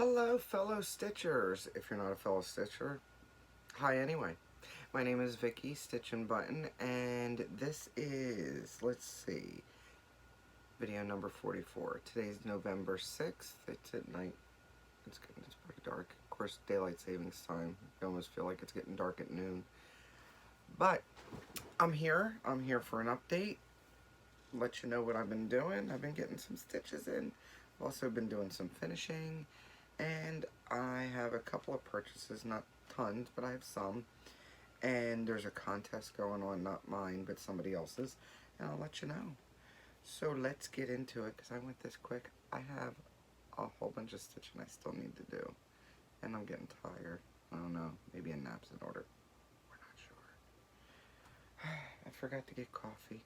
Hello, fellow Stitchers. If you're not a fellow Stitcher, hi anyway. My name is Vicky Stitchin' Button, and this is, let's see, video number 44. Today's November 6th. It's at night. It's pretty dark. Of course, daylight savings time. You almost feel like it's getting dark at noon. But I'm here. I'm here for an update. Let you know what I've been doing. I've been getting some stitches in. I've also been doing some finishing. And I have a couple of purchases, not tons, but I have some. And there's a contest going on, not mine, but somebody else's. And I'll let you know. So let's get into it, because I went this quick. I have a whole bunch of stitching I still need to do. And I'm getting tired. I don't know, maybe a nap's in order. We're not sure. I forgot to get coffee.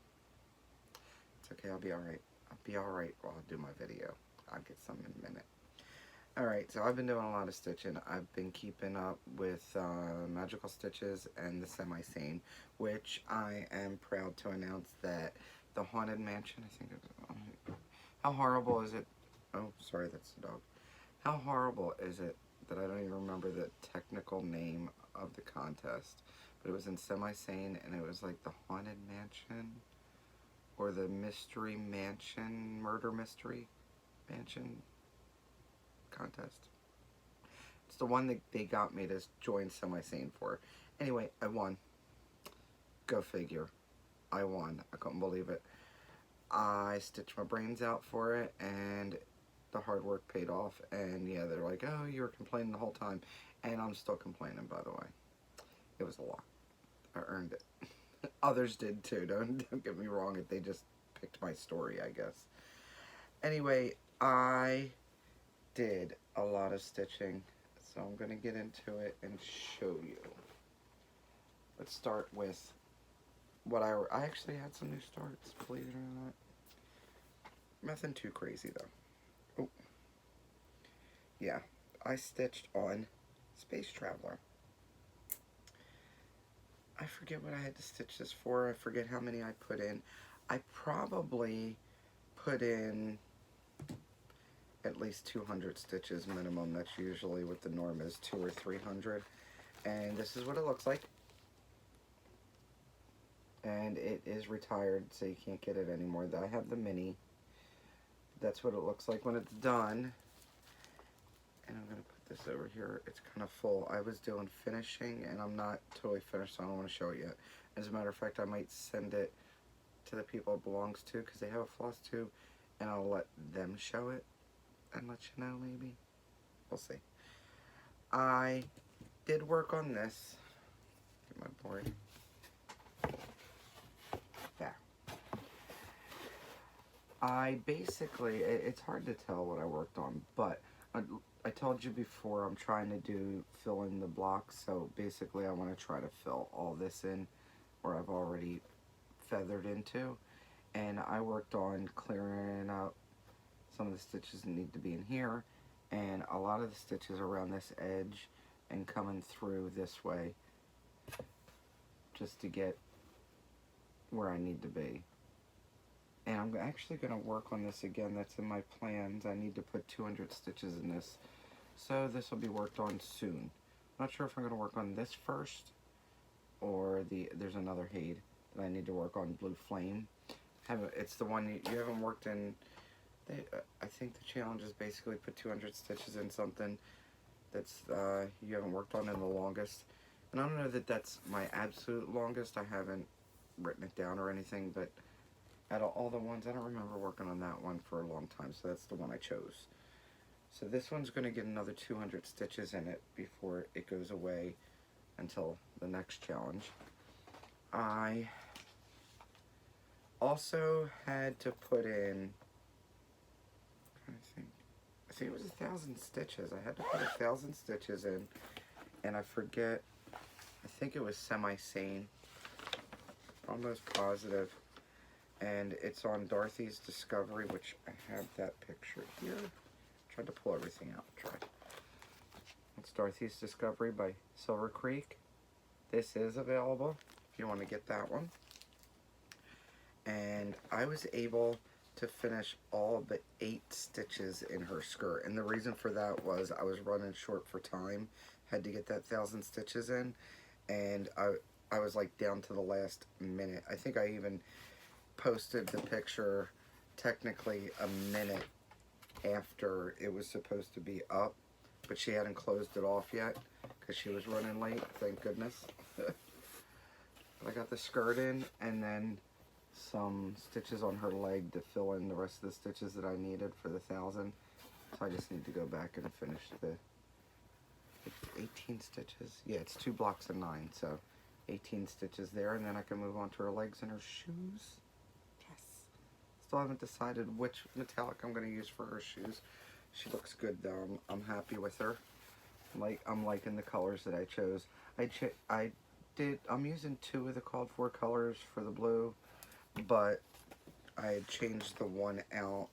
It's okay, I'll be alright. I'll be alright while I do my video. I'll get some in a minute. Alright, so I've been doing a lot of stitching. I've been keeping up with Magical Stitches and the Sane, which I am proud to announce that the Haunted Mansion, I think it's, how horrible is it? Oh, sorry, that's the dog. How horrible is it that I don't even remember the technical name of the contest? But it was in Sane, and it was like the Haunted Mansion, or the Mystery Mansion, Murder Mystery Mansion contest. It's the one that they got me to join Sane for. Anyway, I won. Go figure. I won. I couldn't believe it. I stitched my brains out for it, and the hard work paid off. And yeah, they're like, oh, you were complaining the whole time. And I'm still complaining, by the way. It was a lot. I earned it. Others did too. Don't get me wrong. They just picked my story, I guess. Anyway, I did a lot of stitching, so I'm going to get into it and show you. Let's start with what I actually had some new starts, believe it or not. Nothing too crazy though. Oh, yeah, I stitched on Space Traveler. I forget what I had to stitch this for. I forget how many I put in. I probably put in at least 200 stitches minimum. That's usually what the norm is, 200 or 300. And this is what it looks like. And it is retired, so you can't get it anymore. I have the mini. That's what it looks like when it's done. And I'm going to put this over here. It's kind of full. I was doing finishing, and I'm not totally finished, so I don't want to show it yet. As a matter of fact, I might send it to the people it belongs to, because they have a floss tube, and I'll let them show it and let you know, maybe. We'll see. I did work on this. Get my board. Yeah. I basically, it's hard to tell what I worked on, but I told you before I'm trying to fill in the blocks, so basically I want to try to fill all this in where I've already feathered into, and I worked on clearing out some of the stitches that need to be in here, and a lot of the stitches around this edge and coming through this way just to get where I need to be. And I'm actually going to work on this again. That's in my plans. I need to put 200 stitches in this, so this will be worked on soon. I'm not sure if I'm going to work on this first, or there's another Hade that I need to work on, Blue Flame. It's the one you haven't worked in. I think the challenge is basically put 200 stitches in something that's you haven't worked on in the longest. And I don't know that that's my absolute longest. I haven't written it down or anything, but out of all the ones, I don't remember working on that one for a long time, so that's the one I chose. So this one's going to get another 200 stitches in it before it goes away until the next challenge. I also had to put in, I think it was 1,000 stitches. I had to put 1,000 stitches in, and I forget, I think it was Sane, almost positive, and it's on Dorothy's Discovery, which I have that picture here. Tried to pull everything out. It's Dorothy's Discovery by Silver Creek. This is available if you want to get that one. And I was able to finish all but 8 stitches in her skirt. And the reason for that was I was running short for time, had to get that 1,000 stitches in, and I was like down to the last minute. I think I even posted the picture technically a minute after it was supposed to be up, but she hadn't closed it off yet because she was running late, thank goodness. I got the skirt in, and then some stitches on her leg to fill in the rest of the stitches that I needed for the 1,000. So I just need to go back and finish the 18 stitches. Yeah, it's 2 blocks of 9, so 18 stitches there, and then I can move on to her legs and her shoes. Yes. Still haven't decided which metallic I'm going to use for her shoes. She looks good though. I'm happy with her. I'm liking the colors that I chose. I'm using 2 of the called for colors for the blue, but I had changed the one out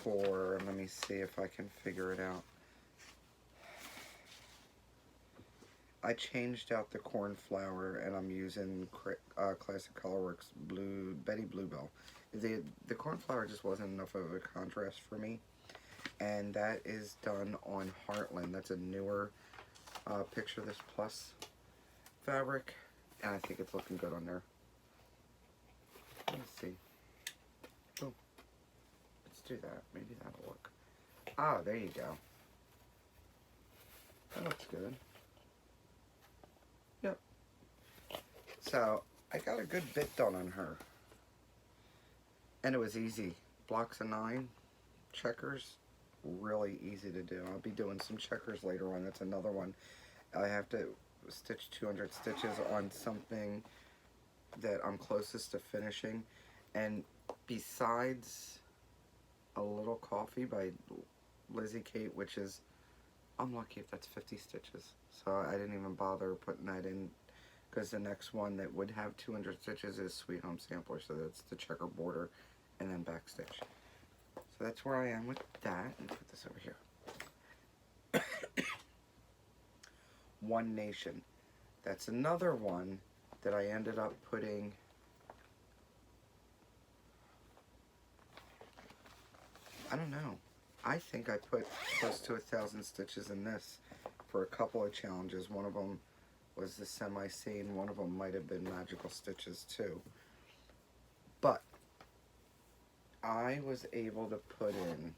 for, let me see if I can figure it out. I changed out the cornflower, and I'm using Classic Colorworks Betty Bluebell. The cornflower just wasn't enough of a contrast for me, and that is done on Heartland. That's a newer Picture This Plus fabric, and I think it's looking good on there. Let's see. Oh, let's do that. Maybe that'll work. Ah, there you go. That looks good. Yep. So, I got a good bit done on her. And it was easy. Blocks of 9, checkers, really easy to do. I'll be doing some checkers later on. That's another one. I have to stitch 200 stitches on something that I'm closest to finishing. And besides A Little Coffee by Lizzie Kate, which is, I'm lucky if that's 50 stitches. So I didn't even bother putting that in, because the next one that would have 200 stitches is Sweet Home Sampler. So that's the checker border and then back stitch. So that's where I am with that. Let me put this over here. One Nation. That's another one that I ended up putting, I don't know, I think I put close to 1,000 stitches in this for a couple of challenges. One of them was the Sane, one of them might have been Magical Stitches too. But I was able to put in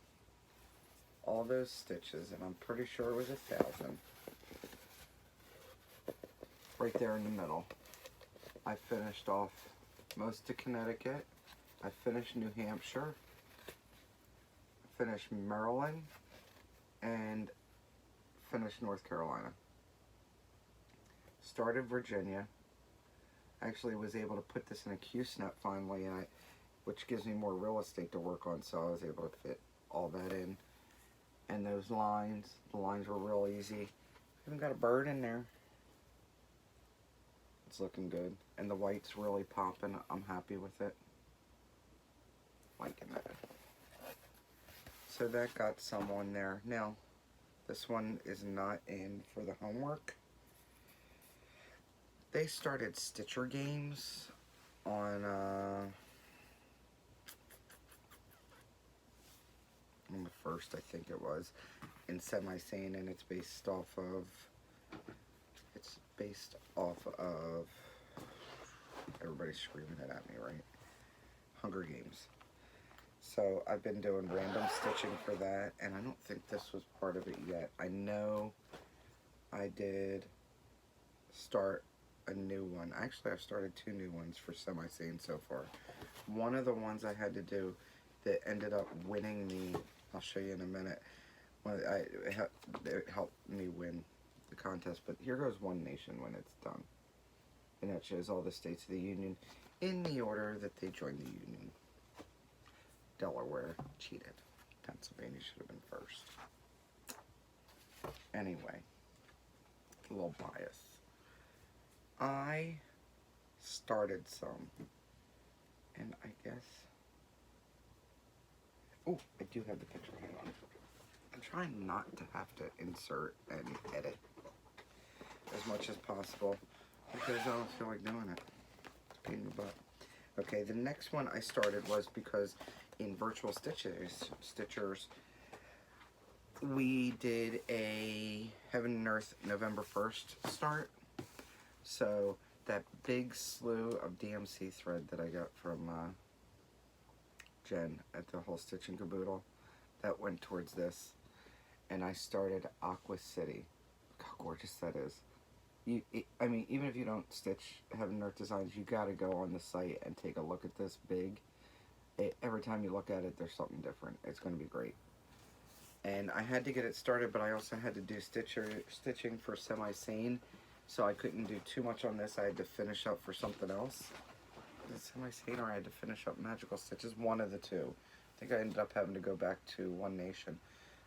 all those stitches, and I'm pretty sure it was 1,000, right there in the middle. I finished off most of Connecticut, I finished New Hampshire, finished Maryland, and finished North Carolina. Started Virginia. Actually was able to put this in a Q-snap finally, and which gives me more real estate to work on, so I was able to fit all that in. And those lines, the lines were real easy. Even got a bird in there. It's looking good. And the white's really popping. I'm happy with it. Liking that. So that got some on there. Now, this one is not in for the homework. They started Stitcher games on the 1st, I think it was, in Sane, and it's based off of, everybody's screaming it at me, right? Hunger Games. So I've been doing random stitching for that, and I don't think this was part of it yet. I know I did start a new one. Actually, I've started 2 new ones for Sane so far. One of the ones I had to do that ended up winning me, I'll show you in a minute, it helped me win the contest, but here goes One Nation when it's done. And it shows all the states of the Union in the order that they joined the Union. Delaware cheated. Pennsylvania should have been first. Anyway, a little bias. I started some, and I guess, oh, I do have the picture, hang on. I'm trying not to have to insert and edit as much as possible, because I don't feel like doing it. It's a pain in the butt. Okay, the next one I started was because in virtual stitchers, we did a Heaven and Earth November 1st start. So that big slew of DMC thread that I got from Jen at the whole Stitch and Caboodle, that went towards this. And I started Aqua City. Look how gorgeous that is. I mean, even if you don't stitch Heaven and Earth designs, you gotta go on the site and take a look at this big. Every time you look at it, there's something different. It's gonna be great. And I had to get it started, but I also had to do stitching for Sane, so I couldn't do too much on this. I had to finish up for something else. Sane, or I had to finish up Magical Stitches, one of the two. I think I ended up having to go back to One Nation.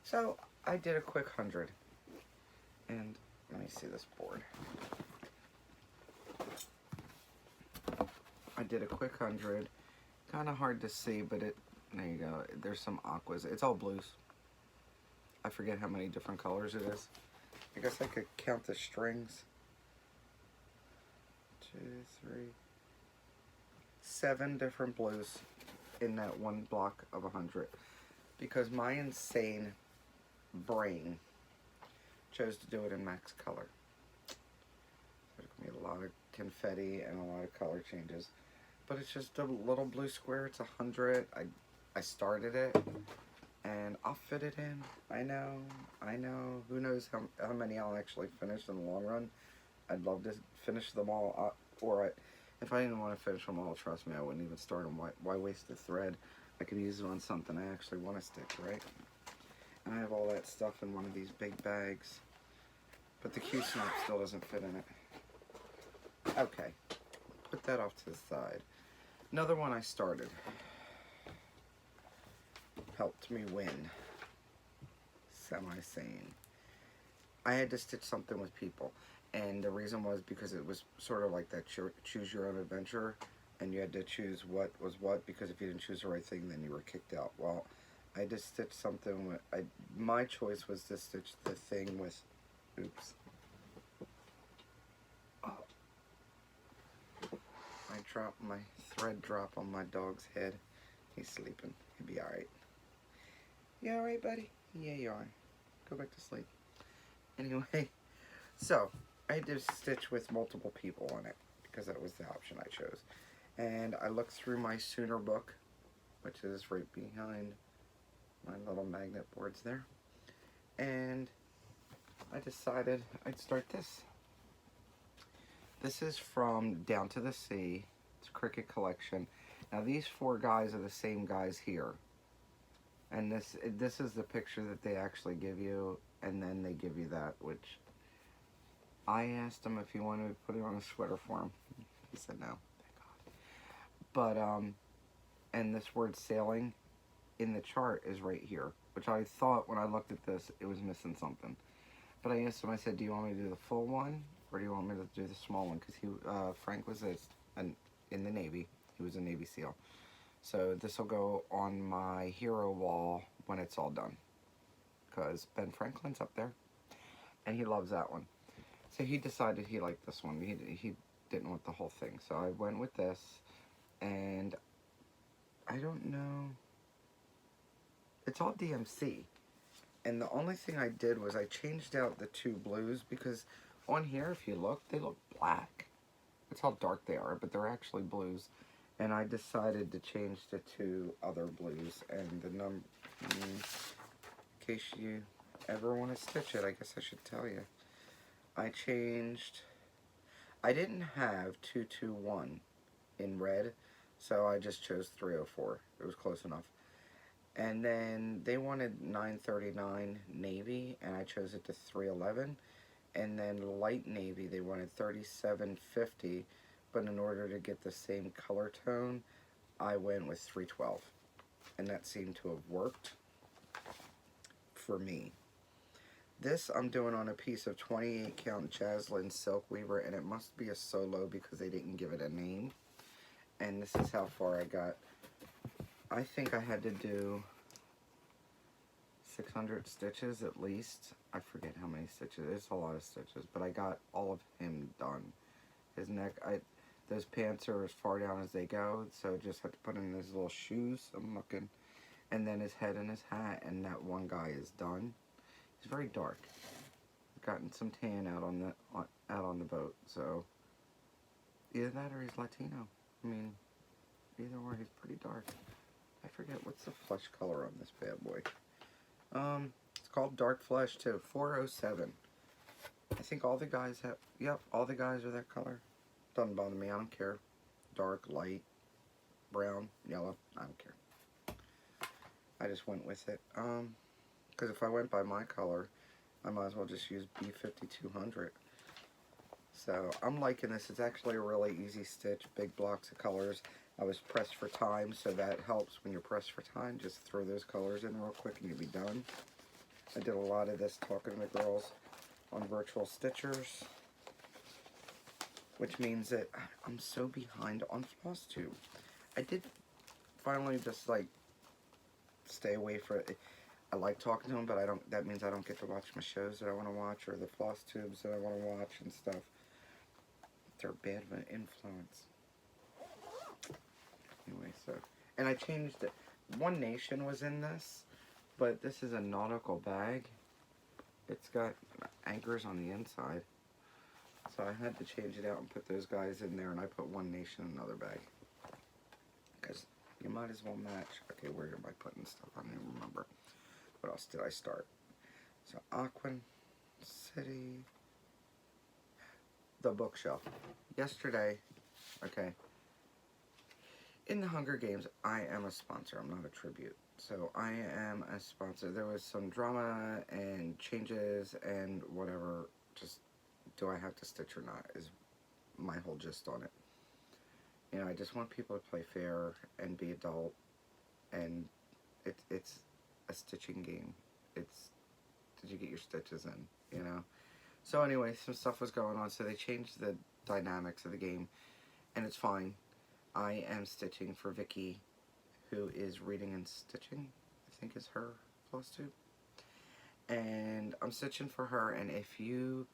So I did a quick 100. And let me see this board. I did a quick 100. Kind of hard to see, but there you go. There's some aquas. It's all blues. I forget how many different colors it is. I guess I could count the strings. 2, 3, 7 different blues in that one block of 100. Because my insane brain chose to do it in max color. There's going to be a lot of confetti and a lot of color changes. But it's just a little blue square. It's 100. I started it. And I'll fit it in. I know. Who knows how many I'll actually finish in the long run. I'd love to finish them all. If I didn't want to finish them all, trust me, I wouldn't even start them. Why waste the thread? I could use it on something I actually want to stitch, right? And I have all that stuff in one of these big bags. But the Q-snap still doesn't fit in it. Okay. Put that off to the side. Another one I started. Helped me win. Sane. I had to stitch something with people, and the reason was because it was sort of like that choose your own adventure, and you had to choose what was what, because if you didn't choose the right thing, then you were kicked out. Well, I just stitched something with, my choice was to stitch the thing with, oops. Oh. I dropped my thread drop on my dog's head. He's sleeping. He'll be alright. You alright, buddy? Yeah, you are. Go back to sleep. Anyway, so I had to stitch with multiple people on it because that was the option I chose. And I looked through my Sooner book, which is right behind my little magnet boards there. And I decided I'd start this. This is from Down to the Sea. It's a Cricket collection. Now these 4 guys are the same guys here. And this is the picture that they actually give you, and then they give you that, which I asked him if he wanted to put it on a sweater for him. He said no, thank God. But, and this word sailing in the chart is right here, which I thought when I looked at this, it was missing something. But I asked him, I said, do you want me to do the full one, or do you want me to do the small one? Because Frank was in the Navy. He was a Navy SEAL. So this will go on my hero wall when it's all done. Because Ben Franklin's up there. And he loves that one. So he decided he liked this one. He didn't want the whole thing. So I went with this. And I don't know. It's all DMC. And the only thing I did was I changed out the 2 blues. Because on here, if you look, they look black. That's how dark they are. But they're actually blues. And I decided to change the 2 other blues, and the number, in case you ever want to stitch it, I guess I should tell you. I didn't have 221 in red, so I just chose 304. It was close enough. And then they wanted 939 navy, and I chose it to 311. And then light navy, they wanted 3750. But in order to get the same color tone, I went with 312. And that seemed to have worked for me. This I'm doing on a piece of 28 count Jaslyn Silk Weaver, and it must be a solo because they didn't give it a name. And this is how far I got. I think I had to do 600 stitches at least. I forget how many stitches. It's a lot of stitches, but I got all of him done. His neck, Those pants are as far down as they go, so just have to put in his little shoes. I'm looking. And then his head and his hat, and that one guy is done. He's very dark. Gotten some tan out on the boat, so either that or he's Latino. I mean, either or, he's pretty dark. I forget what's the flesh color on this bad boy. It's called dark flesh too. 407. I think all the guys have. Yep, all the guys are that color. Doesn't bother me. I don't care. Dark, light, brown, yellow. I don't care. I just went with it. Because if I went by my color, I might as well just use B5200. So I'm liking this. It's actually a really easy stitch. Big blocks of colors. I was pressed for time, so that helps when you're pressed for time. Just throw those colors in real quick and you'll be done. I did a lot of this talking to the girls on virtual stitchers, which means that I'm so behind on Flosstube. I did finally just like stay away from it. I like talking to them, but I don't. That means I don't get to watch my shows that I want to watch or the Flosstubes that I want to watch and stuff. They're bad of an influence. Anyway, so and I changed it. One Nation was in this, but this is a nautical bag. It's got anchors on the inside. So I had to change it out and put those guys in there, and I put One Nation in another bag. Because you might as well match. Okay, where am I putting stuff? I don't even remember. What else did I start? So Aquan City. The bookshelf. Yesterday, okay. In the Hunger Games, I am a sponsor. I'm not a tribute. So I am a sponsor. There was some drama and changes and whatever. Just, do I have to stitch or not is my whole gist on it. You know, I just want people to play fair and be adult. And it's a stitching game. It's, did you get your stitches in, you know? So anyway, some stuff was going on. So they changed the dynamics of the game. And it's fine. I am stitching for Vicky, who is reading and stitching, I think is her Flosstube. And I'm stitching for her, and if you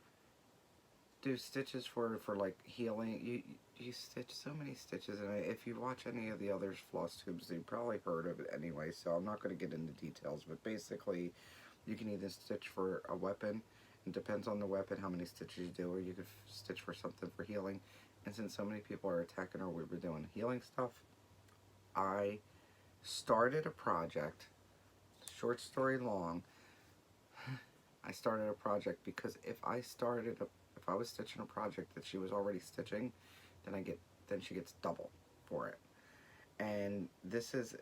do stitches for like healing, you stitch so many stitches, and if you watch any of the others Flosstubes, you've probably heard of it anyway, so I'm not going to get into details, but basically you can either stitch for a weapon, it depends on the weapon how many stitches you do, or you could stitch for something for healing. And since so many people are attacking her, we were doing healing stuff. I started a project, short story long. I started a project because if I was stitching a project that she was already stitching, then she gets double for it. And this is,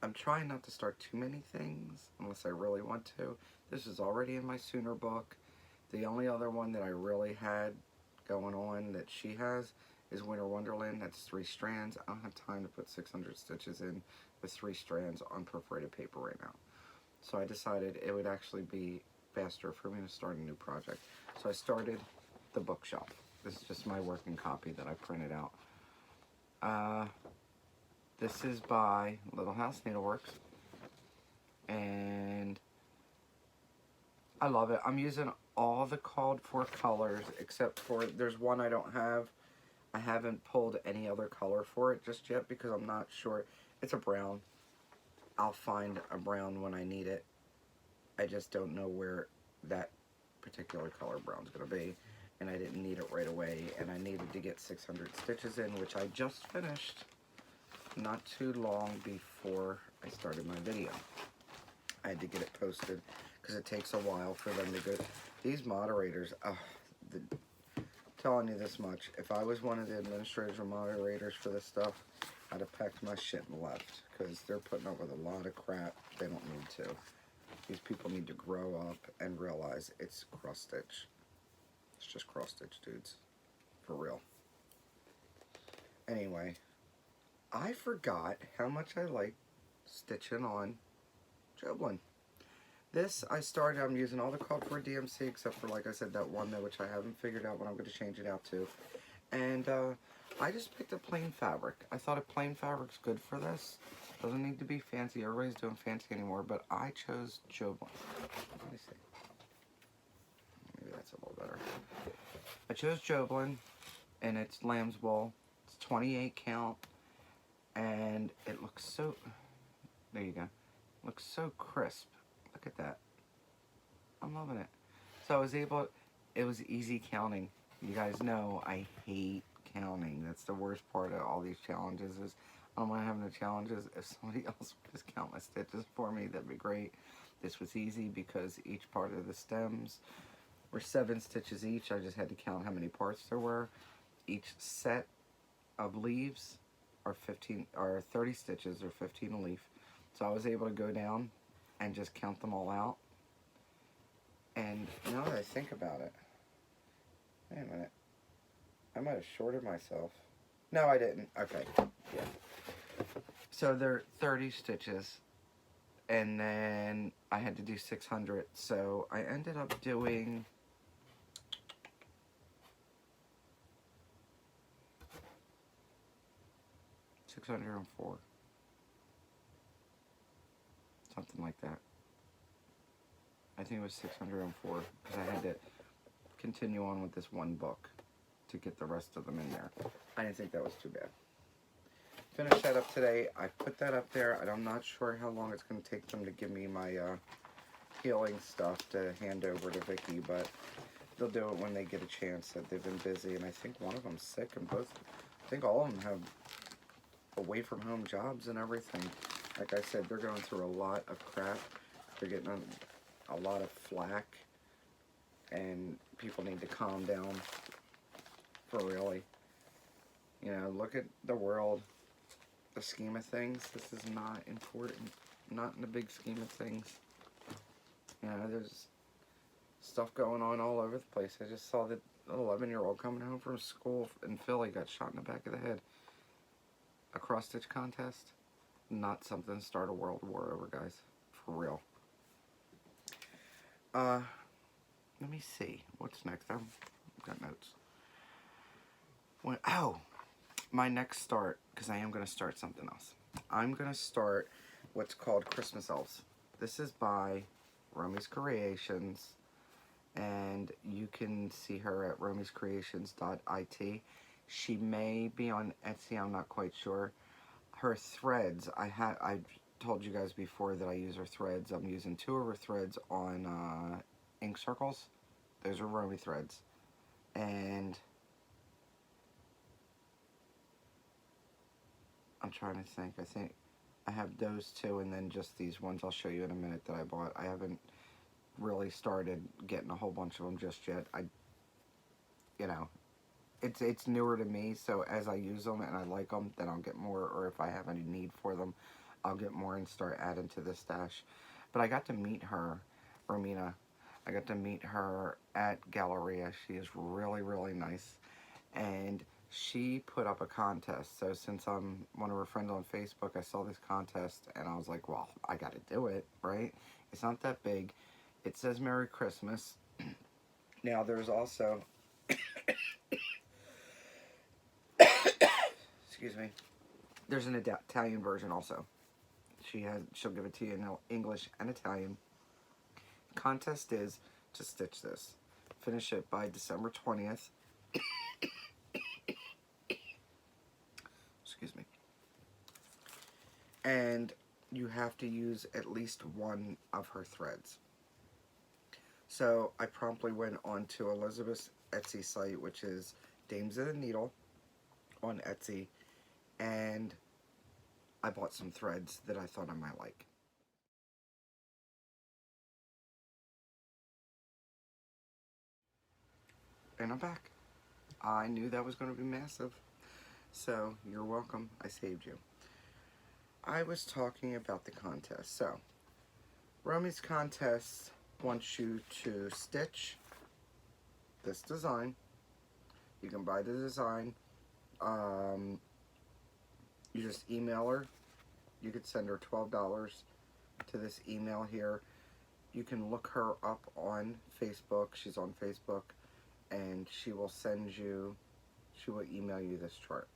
I'm trying not to start too many things unless I really want to. This is already in my Sooner book. The only other one that I really had going on that she has is Winter Wonderland. That's 3 strands. I don't have time to put 600 stitches in with 3 strands on perforated paper right now. So I decided it would actually be faster for me to start a new project. So I started the bookshelf. This is just my working copy that I printed out. This is by Little House Needleworks. And I love it. I'm using all the called for colors except for, there's one I don't have. I haven't pulled any other color for it just yet because I'm not sure. It's a brown. I'll find a brown when I need it. I just don't know where that particular color brown's going to be. And I didn't need it right away. And I needed to get 600 stitches in, which I just finished not too long before I started my video. I had to get it posted because it takes a while for them to go. These moderators, telling you this much, if I was one of the administrators or moderators for this stuff, I'd have packed my shit and left because they're putting up with a lot of crap they don't need to. These people need to grow up and realize it's cross stitch. It's just cross stitch, dudes. For real. Anyway, I forgot how much I like stitching on Joblin. This I started, I'm using all the called for DMC except for, like I said, that one there which I haven't figured out what I'm going to change it out to. And I just picked a plain fabric. I thought a plain fabric's good for this. Doesn't need to be fancy. Everybody's doing fancy anymore, but I chose Joblin. Let me see. Maybe that's a little better. I chose Joblin. and it's lamb's wool. It's 28 count, and it looks so, there you go, looks so crisp. Look at that. I'm loving it. So I was able, it was easy counting. You guys know I hate counting. That's the worst part of all these challenges is I don't mind having the challenges. If somebody else would just count my stitches for me, that'd be great. This was easy because each part of the stems were 7 stitches each. I just had to count how many parts there were. Each set of leaves are 15 or 30 stitches or 15 a leaf. So I was able to go down and just count them all out. And now that I think about it, wait a minute, I might have shorted myself. No, I didn't. Okay, yeah. So they're 30 stitches, and then I had to do 600, so I ended up doing 604, something like that. I think it was 604 because I had to continue on with this one book to get the rest of them in there. I didn't think that was too bad. Finished that up today. I put that up there, and I'm not sure how long it's going to take them to give me my healing stuff to hand over to Vicky, but they'll do it when they get a chance. That they've been busy, and I think one of them's sick, and I think all of them have away from home jobs and everything. Like I said, they're going through a lot of crap. They're getting a lot of flack, and people need to calm down for really. You know, look at the world, the scheme of things. This is not important, not in the big scheme of things. You know, there's stuff going on all over the place. I just saw that 11-year-old coming home from school in Philly got shot in the back of the head. A cross-stitch contest, not something to start a world war over, guys, for real. Let me see, what's next? I've got notes. My next start, because I am going to start something else. I'm going to start what's called Christmas Elves. This is by Romy's Creations, and you can see her at romyscreations.it. She may be on Etsy, I'm not quite sure. Her threads, I told you guys before that I use her threads. I'm using 2 of her threads on ink circles. Those are Romy threads. And I'm trying to think. I think I have those 2, and then just these ones I'll show you in a minute that I bought. I haven't really started getting a whole bunch of them just yet. You know, it's newer to me, so as I use them and I like them, then I'll get more, or if I have any need for them, I'll get more and start adding to the stash. But I got to meet her, Romina. I got to meet her at Galleria. She is really, really nice. And she put up a contest. So since I'm one of her friends on Facebook, I saw this contest and I was like, well, I got to do it, right? It's not that big. It says Merry Christmas. Now there's also, excuse me, there's an Italian version also. She'll give it to you in English and Italian. The contest is to stitch this. Finish it by December 20th. Excuse me. And you have to use at least one of her threads. So I promptly went on to Elizabeth's Etsy site, which is Dames of the Needle on Etsy, and I bought some threads that I thought I might like. And I'm back. I knew that was going to be massive, so you're welcome. I saved you. I was talking about the contest. So, Romy's contest wants you to stitch this design. You can buy the design. You just email her. You could send her $12 to this email here. You can look her up on Facebook. She's on Facebook, and she will email you this chart.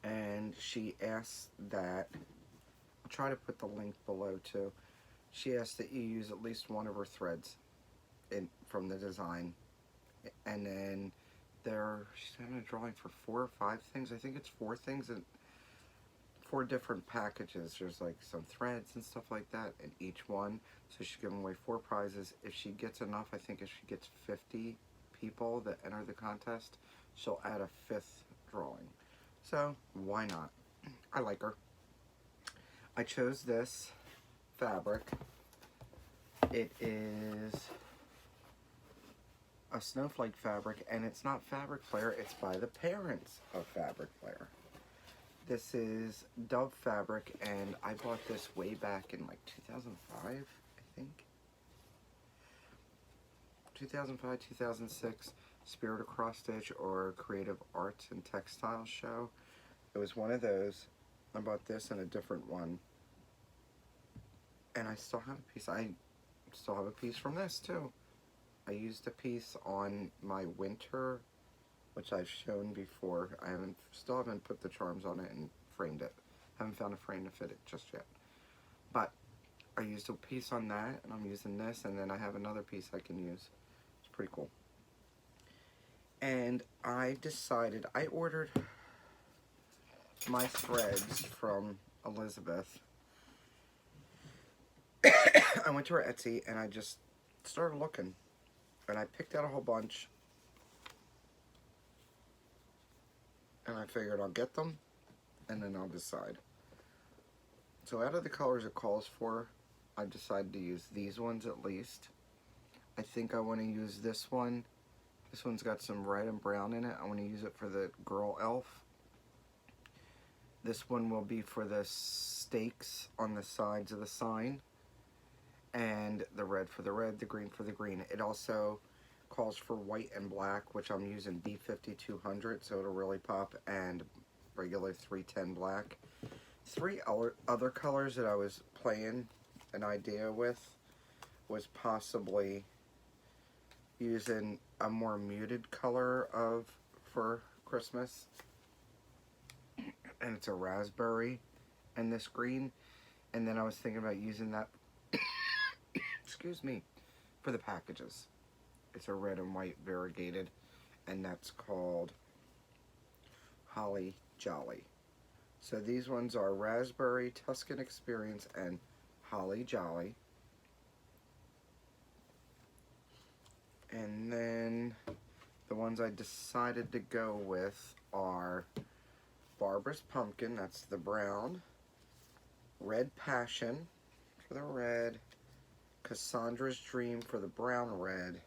And she asks that, I'll try to put the link below too. She asks that you use at least one of her threads from the design, and then she's having a drawing for 4 or 5 things. I think it's 4 things and 4 different packages. There's like some threads and stuff like that in each one. So she's giving away 4 prizes. If she gets enough, I think if she gets 50 people that enter the contest, she'll add a 5th drawing. So why not? I like her. I chose this fabric. It is a snowflake fabric, and it's not Fabric Flare, it's by the parents of Fabric Flare. This is Dove fabric, and I bought this way back in like 2005, I think. 2005, 2006, Spirit of Cross Stitch or Creative Arts and Textiles show. It was one of those. I bought this and a different one. And I still have a piece. I still have a piece from this too. I used a piece on my winter, which I've shown before. I still haven't put the charms on it and framed it. Haven't found a frame to fit it just yet. But I used a piece on that, and I'm using this, and then I have another piece I can use. It's pretty cool. And I decided, I ordered my threads from Elizabeth. I went to her Etsy, and I just started looking. And I picked out a whole bunch. And I figured I'll get them, and then I'll decide. So out of the colors it calls for, I decided to use these ones at least. I think I want to use this one. This one's got some red and brown in it. I want to use it for the girl elf. This one will be for the stakes on the sides of the sign. And the red for the red, the green for the green. It also calls for white and black, which I'm using B5200, so it'll really pop, and regular 310 black. 3 other colors that I was playing an idea with was possibly using a more muted color for Christmas, and it's a raspberry and this green, and then I was thinking about using that excuse me, for the packages. It's a red and white variegated, and that's called Holly Jolly. So these ones are Raspberry, Tuscan Experience, and Holly Jolly. And then the ones I decided to go with are Barbara's Pumpkin, that's the brown, Red Passion for the red, Cassandra's Dream for the brown red,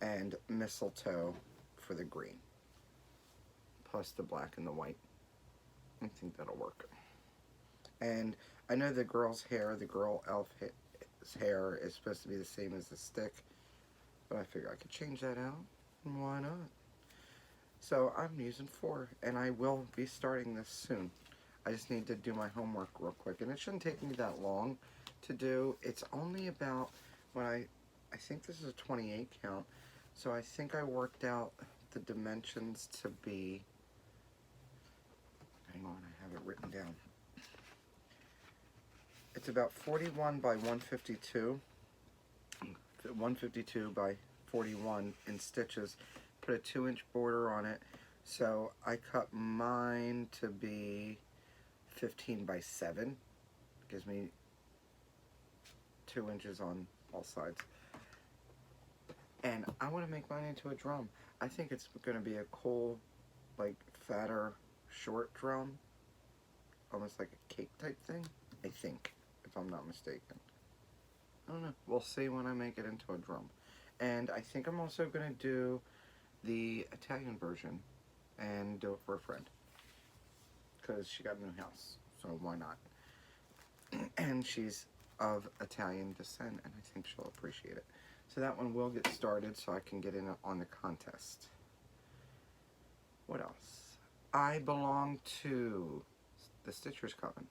and Mistletoe for the green, plus the black and the white. I think that'll work. And I know the girl's hair, the girl elf's hair is supposed to be the same as the stick, but I figure I could change that out, and why not? So I'm using 4, and I will be starting this soon. I just need to do my homework real quick, and it shouldn't take me that long to do. It's only about, when I think this is a 28 count, so I think I worked out the dimensions to be, hang on, I have it written down. It's about 41 by 152, 152 by 41 in stitches. Put a 2-inch border on it, so I cut mine to be 15 by 7. Gives me 2 inches on all sides. And I want to make mine into a drum. I think it's going to be a cool, like, fatter, short drum. Almost like a cake type thing, I think, if I'm not mistaken. I don't know. We'll see when I make it into a drum. And I think I'm also going to do the Italian version and do it for a friend. Because she got a new house, so why not? And she's of Italian descent, and I think she'll appreciate it. So that one will get started so I can get in on the contest. What else? I belong to the Stitchers Coven.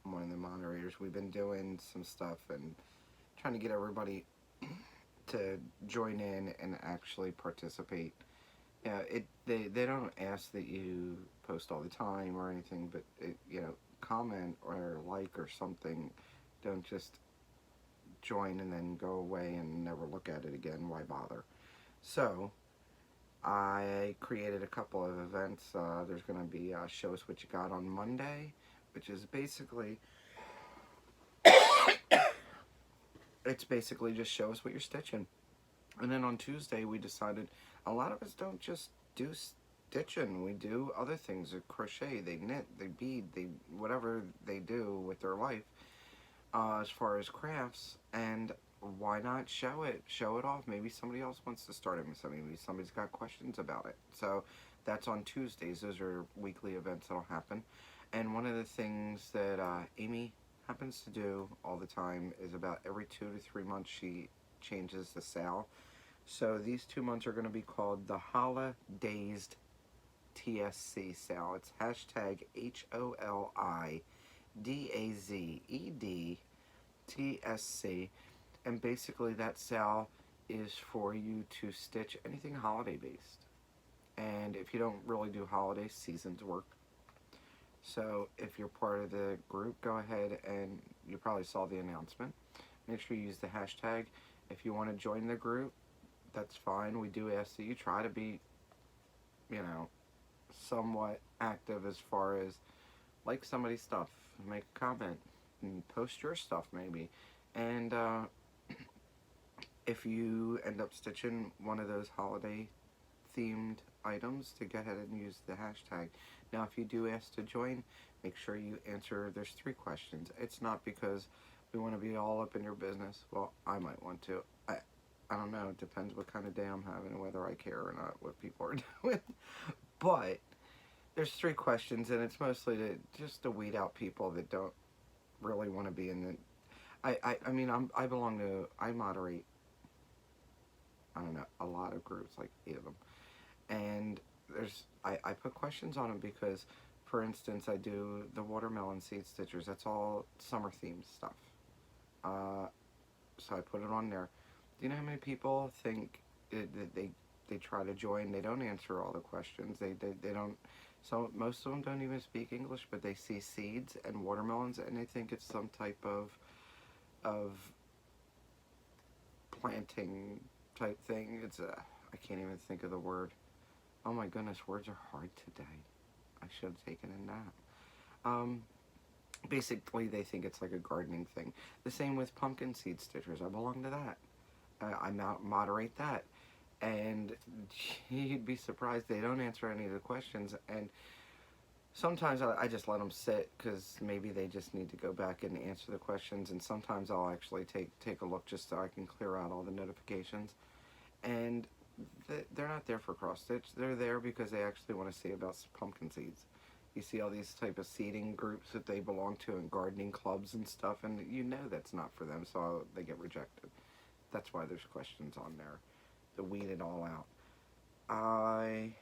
I'm one of the moderators. We've been doing some stuff and trying to get everybody to join in and actually participate. Yeah, they don't ask that you post all the time or anything, but comment or like or something. Don't just join and then go away and never look at it again. Why bother? So I created a couple of events. There's going to be Show Us What You Got on Monday, which is basically, it's basically just show us what you're stitching. And then on Tuesday we decided a lot of us don't just do stitching. We do other things. They crochet, they knit, they bead, they whatever they do with their life as far as crafts. And why not show it? Show it off. Maybe somebody else wants to start it. Maybe somebody's got questions about it. So that's on Tuesdays. Those are weekly events that'll happen. And one of the things that Amy happens to do all the time is about every 2 to 3 months she changes the sale. So these 2 months are going to be called the Holidays TSC sale. It's hashtag HOLIDAZED and basically that sale is for you to stitch anything holiday based. And if you don't really do holiday, seasons work. So if you're part of the group, go ahead, and you probably saw the announcement. Make sure you use the hashtag. If you want to join the group, that's fine. We do ask that you try to be, you know, somewhat active as far as like somebody's stuff, make a comment, and post your stuff maybe. And if you end up stitching one of those holiday themed items, to go ahead and use the hashtag. Now if you do ask to join, make sure you answer, there's 3 questions. It's not because we want to be all up in your business. Well, I might want to. I don't know, it depends what kind of day I'm having and whether I care or not what people are doing. But there's 3 questions, and it's mostly just to weed out people that don't really want to be in the... I mean, I moderate, I don't know, a lot of groups, like 8 of them. And I put questions on them because, for instance, I do the watermelon seed stitchers. That's all summer themed stuff. So I put it on there. Do you know how many people think that they try to join? They don't answer all the questions. They don't. So most of them don't even speak English, but they see seeds and watermelons and they think it's some type of planting type thing. It's I can't even think of the word. Oh my goodness, words are hard today. I should have taken a nap. Basically, they think it's like a gardening thing. The same with pumpkin seed stitchers. I belong to that. I moderate that. And you'd be surprised they don't answer any of the questions. And sometimes I just let them sit because maybe they just need to go back and answer the questions. And sometimes I'll actually take a look just so I can clear out all the notifications. And they're not there for cross stitch. They're there because they actually want to see about pumpkin seeds. You see all these type of seeding groups that they belong to and gardening clubs and stuff, and you know that's not for them, so they get rejected. That's why there's questions on there to weed it all out. I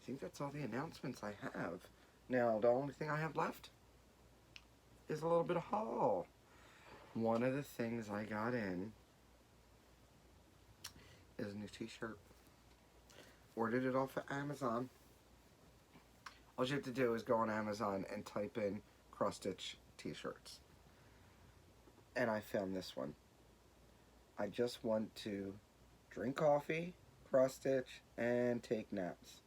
think that's all the announcements I have. Now, the only thing I have left is a little bit of haul. One of the things I got in is a new t-shirt. Ordered it off of Amazon. All you have to do is go on Amazon and type in cross-stitch t-shirts. And I found this one. I just want to drink coffee, cross-stitch, and take naps.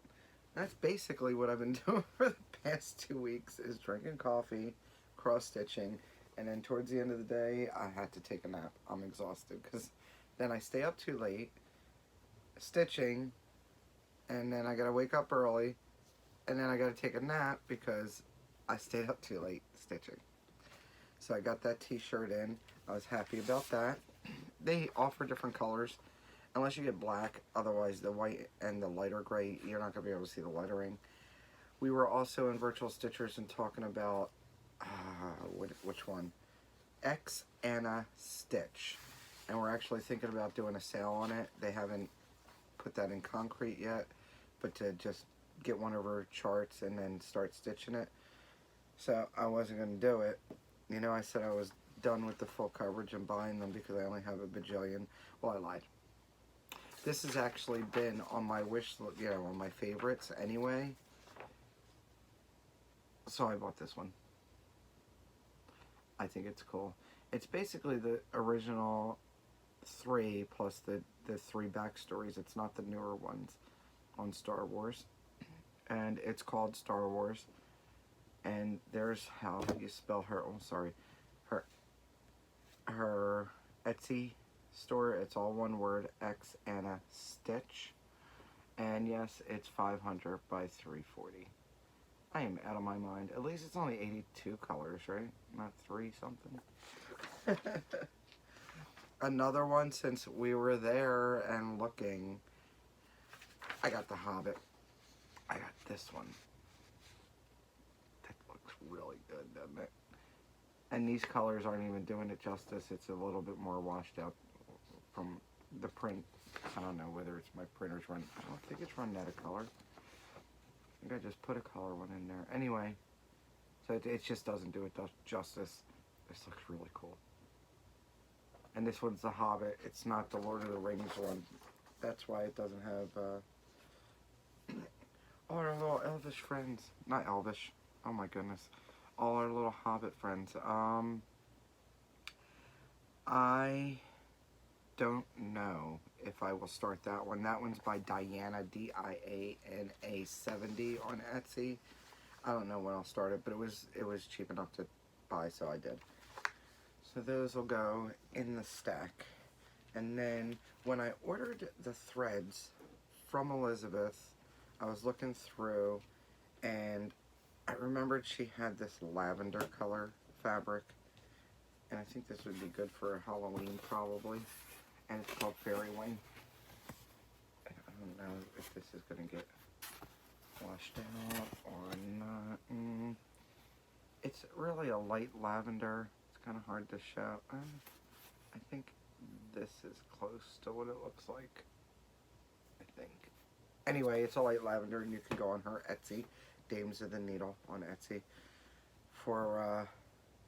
That's basically what I've been doing for the past 2 weeks, is drinking coffee, cross-stitching, and then towards the end of the day, I had to take a nap. I'm exhausted, because then I stay up too late, stitching, and then I gotta wake up early, and then I gotta take a nap because I stayed up too late stitching. So I got that t-shirt in. I was happy about that. They offer different colors, unless you get black. Otherwise, the white and the lighter gray, you're not gonna be able to see the lettering. We were also in Virtual Stitchers and talking about, which one? X Anna Stitch. And we're actually thinking about doing a sale on it. They haven't put that in concrete yet, but to just get one of her charts and then start stitching it. So I wasn't going to do it. You know, I said I was done with the full coverage and buying them because I only have a bajillion. Well, I lied. This has actually been on my wish list, you know, on my favorites anyway. So I bought this one. I think it's cool. It's basically the original 3 plus the the 3 backstories. It's not the newer ones on Star Wars. And it's called Star Wars. And there's how you spell her, oh sorry, her Etsy store. It's all one word, X Anna Stitch. And yes, it's 500 by 340. I am out of my mind. At least it's only 82 colors, right? Not 3 something. Another one, since we were there and looking, I got The Hobbit. I got this one. That looks really good, doesn't it? And these colors aren't even doing it justice. It's a little bit more washed out from the print. I don't know whether it's my printer's run. I don't think it's run out of color. I think I just put a color one in there. Anyway, so it just doesn't do it justice. This looks really cool. And this one's The Hobbit. It's not the Lord of the Rings one. That's why it doesn't have all our little elvish friends. Not elvish. Oh my goodness. All our little Hobbit friends. I don't know if I will start that one. That one's by Diana, Diana 70 on Etsy. I don't know when I'll start it, but it was cheap enough to buy, so I did. So those will go in the stack. And then when I ordered the threads from Elizabeth, I was looking through and I remembered she had this lavender color fabric. And I think this would be good for Halloween probably. And it's called Fairy Wing. I don't know if this is going to get washed out or not. It's really a light lavender. It's kind of hard to show. I think this is close to what it looks like. I think. Anyway, it's a light lavender, and you can go on her Etsy, Dames of the Needle on Etsy, for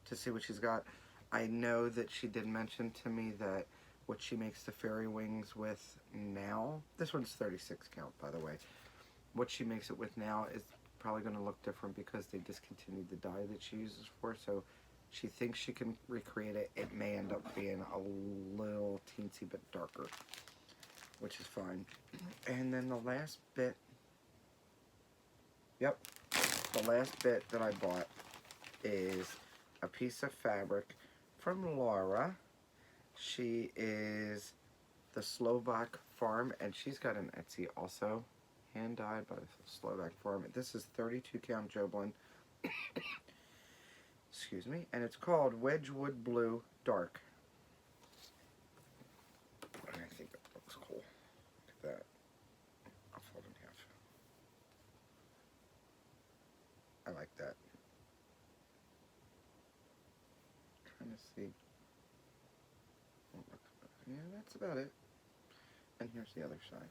to see what she's got. I know that she did mention to me that what she makes the fairy wings with now, this one's 36 count by the way, what she makes it with now is probably going to look different because they discontinued the dye that she uses for, so she thinks she can recreate it. It may end up being a little teensy bit darker, which is fine. And then the last bit, the last bit that I bought is a piece of fabric from Laura. She is the Slovak farm, and she's got an Etsy also, hand dyed by the Slovak farm. This is 32 count Joblin. Excuse me, and it's called Wedgwood Blue Dark. I think that looks cool. Look at that. I'll fold it in half. I like that. Trying to see. Yeah, that's about it. And here's the other side.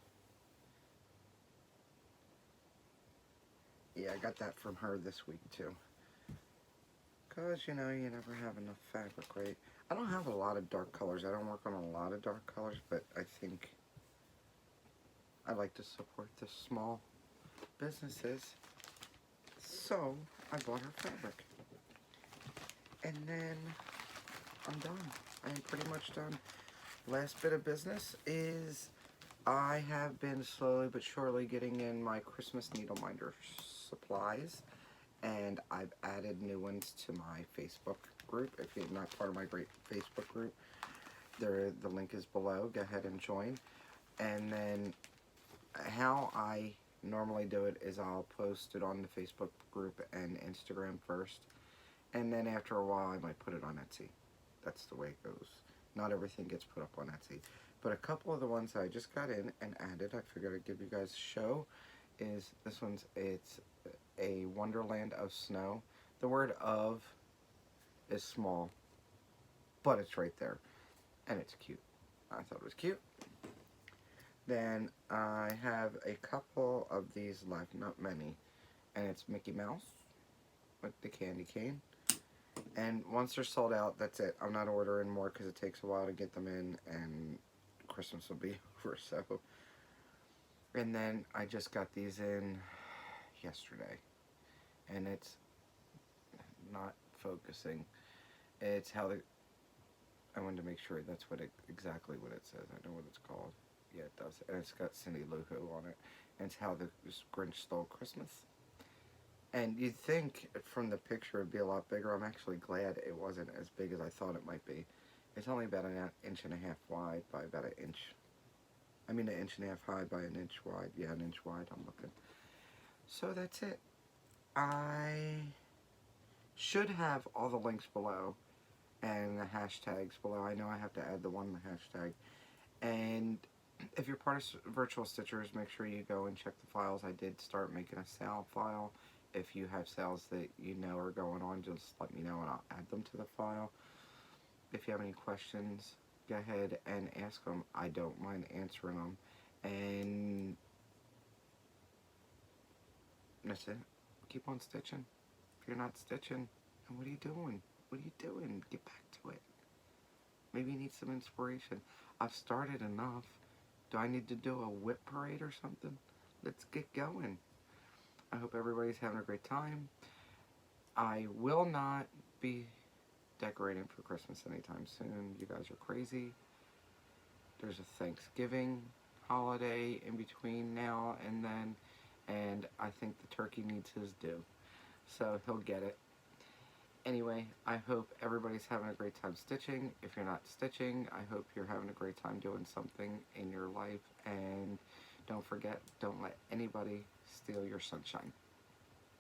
Yeah, I got that from her this week too. Because, you know, you never have enough fabric, right? I don't have a lot of dark colors. I don't work on a lot of dark colors, but I think I like to support the small businesses. So, I bought her fabric. And then I'm done. I am pretty much done. Last bit of business is I have been slowly but surely getting in my Christmas needle minder supplies, and I've added new ones to my Facebook group. If you're not part of my great Facebook group, the link is below. Go ahead and join. And then how I normally do it is I'll post it on the Facebook group and Instagram first, and then after a while I might put it on Etsy. That's the way it goes. Not everything gets put up on Etsy, but a couple of the ones I just got in and added, I figured I'd give you guys a show, is this one's, it's a Wonderland of Snow. The word of is small, but it's right there, and it's cute. I thought it was cute. Then I have a couple of these left, not many, and it's Mickey Mouse with the candy cane. And once they're sold out, that's it. I'm not ordering more because it takes a while to get them in, and Christmas will be over, so. And then I just got these in yesterday, and it's not focusing. It's how the, I wanted to make sure that's what exactly what it says. I know what it's called. Yeah, it does. And it's got Cindy Lou Who on it. And it's How the Grinch Stole Christmas. And you'd think from the picture it'd be a lot bigger. I'm actually glad it wasn't as big as I thought it might be. It's only about an inch and a half wide by about an inch. I mean, an inch and a half high by an inch wide. Yeah, an inch wide. I'm looking. So that's it. I should have all the links below and the hashtags below. I know I have to add the one hashtag. And if you're part of Virtual Stitchers, make sure you go and check the files. I did start making a sale file. If you have sales that you know are going on, just let me know and I'll add them to the file. If you have any questions, go ahead and ask them. I don't mind answering them. And that's it. Keep on stitching. If you're not stitching, then what are you doing? What are you doing? Get back to it. Maybe you need some inspiration. I've started enough. Do I need to do a whip parade or something? Let's get going. I hope everybody's having a great time. I will not be decorating for Christmas anytime soon. You guys are crazy. There's a Thanksgiving holiday in between now and then, and I think the turkey needs his due. So he'll get it. Anyway, I hope everybody's having a great time stitching. If you're not stitching, I hope you're having a great time doing something in your life. And don't forget, don't let anybody steal your sunshine.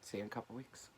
See you in a couple weeks.